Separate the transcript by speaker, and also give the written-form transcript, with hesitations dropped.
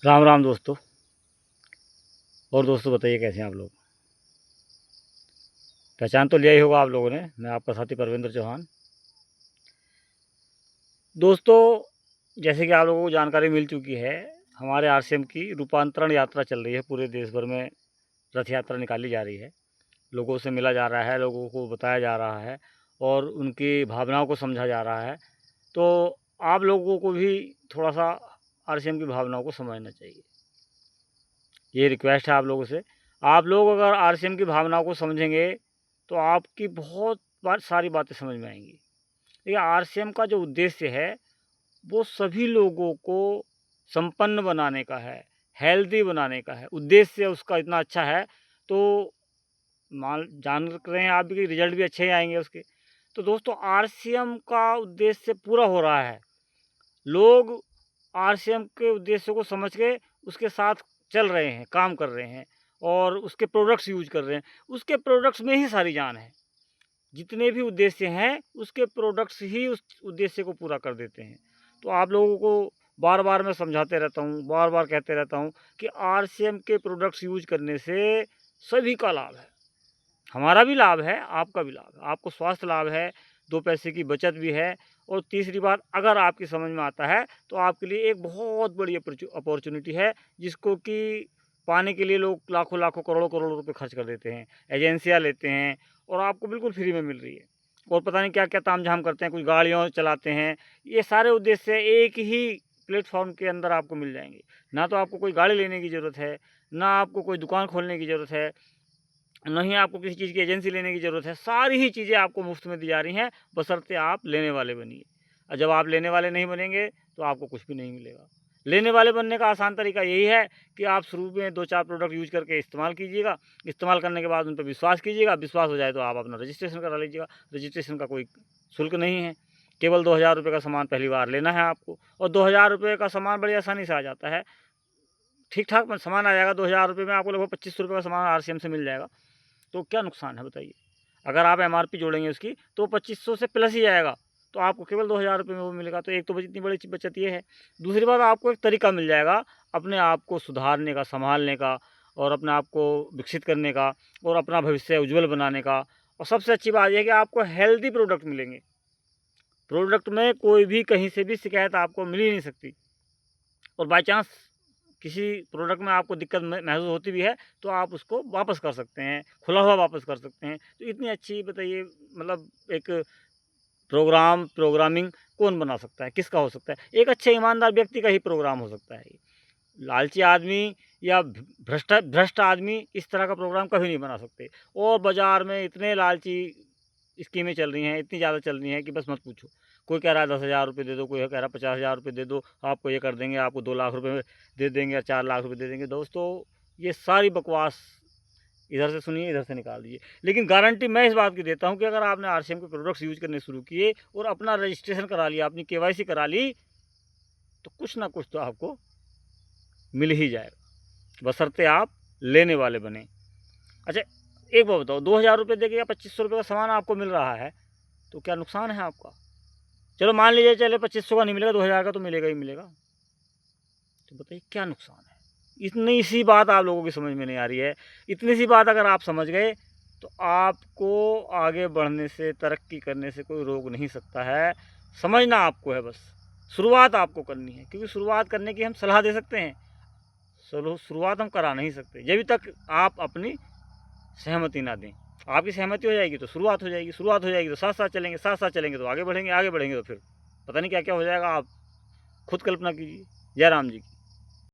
Speaker 1: राम राम दोस्तों। और दोस्तों बताइए कैसे हैं आप लोग। पहचान तो लिया ही होगा आप लोगों ने, मैं आपका साथी परविंद्र चौहान। दोस्तों जैसे कि आप लोगों को जानकारी मिल चुकी है, हमारे आरसीएम की रूपांतरण यात्रा चल रही है। पूरे देश भर में रथ यात्रा निकाली जा रही है, लोगों से मिला जा रहा है, लोगों को बताया जा रहा है और उनकी भावनाओं को समझा जा रहा है। तो आप लोगों को भी थोड़ा सा आरसीएम की भावनाओं को समझना चाहिए, ये रिक्वेस्ट है आप लोगों से। आप लोग अगर आरसीएम की भावनाओं को समझेंगे तो आपकी बहुत सारी बातें समझ में आएंगी। देखिए, आरसीएम का जो उद्देश्य है वो सभी लोगों को संपन्न बनाने का है, हेल्दी बनाने का है। उद्देश्य उसका इतना अच्छा है तो मान जान रहे हैं आप भी कि रिजल्ट भी अच्छे ही आएंगे उसके। तो दोस्तों, आरसीएम का उद्देश्य पूरा हो रहा है। लोग आरसीएम के उद्देश्य को समझ के उसके साथ चल रहे हैं, काम कर रहे हैं और उसके प्रोडक्ट्स यूज कर रहे हैं। उसके प्रोडक्ट्स में ही सारी जान है। जितने भी उद्देश्य हैं उसके प्रोडक्ट्स ही उस उद्देश्य को पूरा कर देते हैं। तो आप लोगों को बार बार मैं समझाते रहता हूँ, बार बार कहते रहता हूँ कि आरसीएम के प्रोडक्ट्स यूज करने से सभी का लाभ है। हमारा भी लाभ है, आपका भी लाभ है। आपको स्वास्थ्य लाभ है, 2 पैसे की बचत भी है और तीसरी बात, अगर आपकी समझ में आता है तो आपके लिए एक बहुत बड़ी अपॉर्चुनिटी है, जिसको कि पाने के लिए लोग लाखों लाखों करोड़ों करोड़ों रुपए खर्च कर देते हैं, एजेंसियाँ लेते हैं और आपको बिल्कुल फ्री में मिल रही है। और पता नहीं क्या क्या तामझाम करते हैं, कुछ गाड़ियाँ चलाते हैं। ये सारे उद्देश्य एक ही प्लेटफॉर्म के अंदर आपको मिल जाएंगे। ना तो आपको कोई गाड़ी लेने की ज़रूरत है, ना आपको कोई दुकान खोलने की ज़रूरत है, नहीं आपको किसी चीज़ की एजेंसी लेने की ज़रूरत है। सारी ही चीज़ें आपको मुफ्त में दी जा रही हैं, बशर्ते आप लेने वाले बनिए। और जब आप लेने वाले नहीं बनेंगे तो आपको कुछ भी नहीं मिलेगा। लेने वाले बनने का आसान तरीका यही है कि आप शुरू में 2-4 प्रोडक्ट यूज करके इस्तेमाल कीजिएगा। इस्तेमाल करने के बाद उन पर विश्वास कीजिएगा। विश्वास हो जाए तो आप अपना रजिस्ट्रेशन करा लीजिएगा। रजिस्ट्रेशन का कोई शुल्क नहीं है, केवल 2000 रुपये का सामान पहली बार लेना है आपको। और 2000 रुपये का सामान बड़ी आसानी से आ जाता है। ठीक ठाक सामान आ जाएगा। 2000 रुपये में आपको लगभग 2500 रुपये का सामान आरसीएम से मिल जाएगा। तो क्या नुकसान है बताइए। अगर आप एमआरपी जोड़ेंगे उसकी तो 2500 से प्लस ही आएगा, तो आपको केवल 2000 रुपये में वो मिलेगा। तो एक तो इतनी बड़ी बचत ये है। दूसरी बात, आपको एक तरीका मिल जाएगा अपने आप को सुधारने का, संभालने का और अपने आप को विकसित करने का और अपना भविष्य उज्जवल बनाने का। और सबसे अच्छी बात यह है कि आपको हेल्दी प्रोडक्ट मिलेंगे। प्रोडक्ट में कोई भी कहीं से भी शिकायत आपको मिल ही नहीं सकती। और बाई चांस किसी प्रोडक्ट में आपको दिक्कत महसूस होती भी है तो आप उसको वापस कर सकते हैं, खुला हुआ वापस कर सकते हैं। तो इतनी अच्छी बताइए, मतलब एक प्रोग्रामिंग कौन बना सकता है, किसका हो सकता है? एक अच्छे ईमानदार व्यक्ति का ही प्रोग्राम हो सकता है। लालची आदमी या भ्रष्ट आदमी इस तरह का प्रोग्राम कभी नहीं बना सकते। और बाज़ार में इतने लालची स्कीमें चल रही हैं, इतनी ज़्यादा चल रही हैं कि बस मत पूछो। कोई कह रहा है 10,000 रुपये दे दो, कोई कह रहा है 50,000 रुपये दे दो, आपको ये कर देंगे, आपको 2 लाख रुपये दे देंगे या 4 लाख रुपये दे देंगे। दोस्तों, ये सारी बकवास इधर से सुनिए, इधर से निकाल दीजिए। लेकिन गारंटी मैं इस बात की देता हूँ कि अगर आपने आरसीएम के प्रोडक्ट्स यूज़ करने शुरू किए और अपना रजिस्ट्रेशन करा लिया, अपनी केवाईसी करा ली, तो कुछ ना कुछ तो आपको मिल ही जाएगा, बशर्ते आप लेने वाले बने। अच्छा, एक बात बताओ, 2000 रुपये देके या 2500 रुपये का सामान आपको मिल रहा है तो क्या नुकसान है आपका? चलो मान लीजिए, चले 2500 का नहीं मिलेगा, 2000 का तो मिलेगा ही मिलेगा। तो बताइए क्या नुकसान है? इतनी सी बात आप लोगों की समझ में नहीं आ रही है। इतनी सी बात अगर आप समझ गए तो आपको आगे बढ़ने से, तरक्की करने से कोई रोक नहीं सकता है। समझना आपको है बस, शुरुआत आपको करनी है। क्योंकि शुरुआत करने की हम सलाह दे सकते हैं, शुरुआत हम करा नहीं सकते जब तक आप अपनी सहमति ना दें। आपकी सहमति हो जाएगी तो शुरुआत हो जाएगी, शुरुआत हो जाएगी तो साथ साथ चलेंगे, साथ साथ चलेंगे तो आगे बढ़ेंगे, आगे बढ़ेंगे तो फिर पता नहीं क्या क्या हो जाएगा। आप खुद कल्पना कीजिए। जय राम जी की।